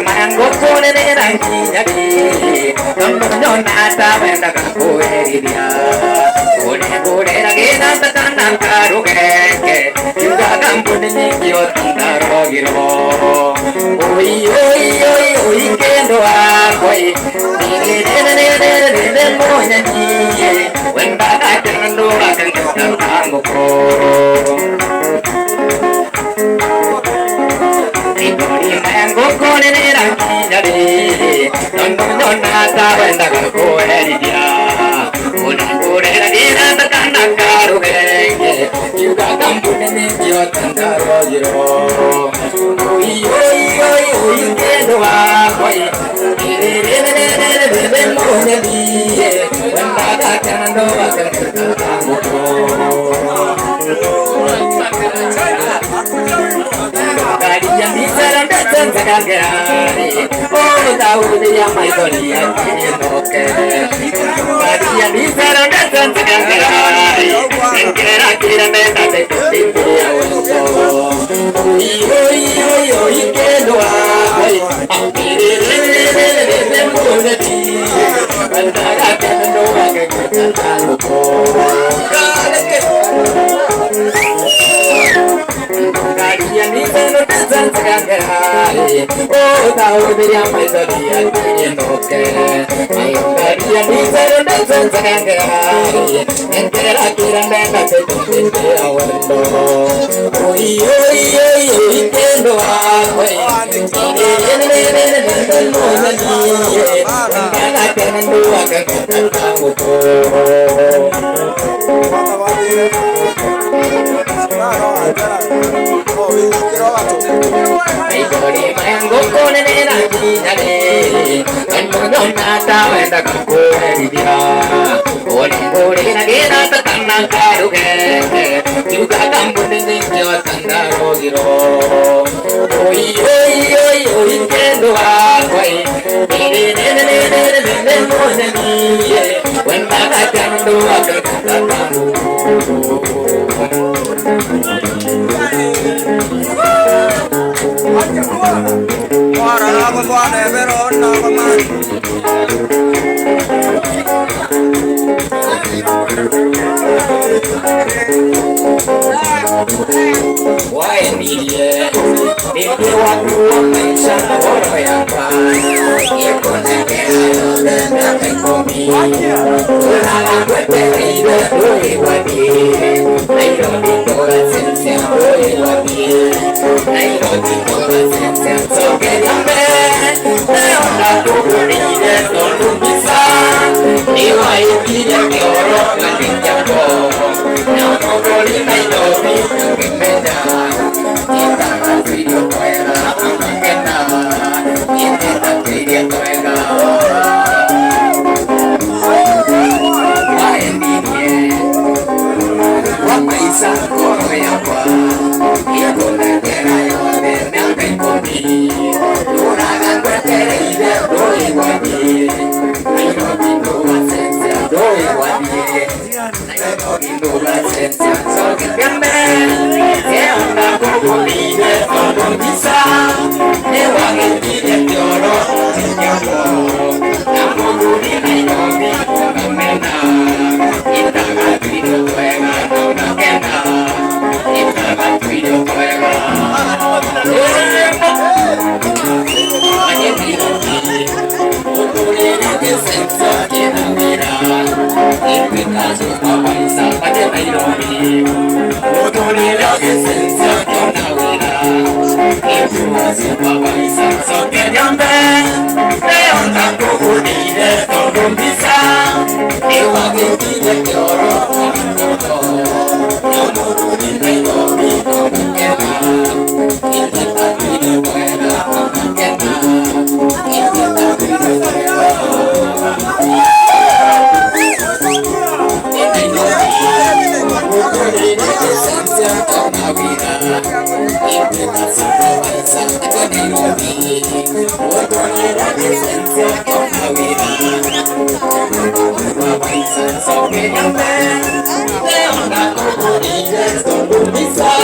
Mango con el ranchilla no nada venda capoeira ore la que nada tan caro que yuga campo ni yo tan rogiro oi que no hago de moña ni when baga tendo akan tango Mango con el ranchilla no nada venda capoeira ore la que nada tan caro que yuga campo ni yo tan rogiro oi que no hago de moña ni when baga tendo akan tango yang bisa datang sekali, oh tahu dia mai dolia oke. Tadi yang bisa datang sekali, kira-kira mereka tetap dia untuk. Oi kedua, antara kedua Kalian bisa datang sekali, oh tahu dia mai dolia oke. Kalian bisa datang sekali, kira-kira mereka tetap dia untuk. Oi kedua, Mango con el ranchilla no nada venda capoeira ore la que nada tan caro que yuga campo ni yo tan rogiro oi que no hago de moña ni when baga tendo akan Ora con buone però no con Why media Mimpi waktu maisa ora yang Ia koneke dan ekonomi Ora berterida doi wadi Ayo ditora sen doi wadi Ayo ditora sen so que llame Leona kuburide solo bisa Iwa ikinya ke oro ngatinja ko Nyamo goli naito Kemenda Kita video koera Amakena Kita video koera Wae ndie Wamaisa koro yakwa Ia kona kera yode Nalpe koni Luragan bertere ide Doi wadi Ayo bindu wasensia Doi wadi Ayo bindu wasensia Sokin gambe Eonda kukulide Todo bisa Ewang indire Tioro Tinyako Namu guri Ayo bindu Kamena Ita gatuido Tuega Nona kena Ita gatuido Tuega So Isa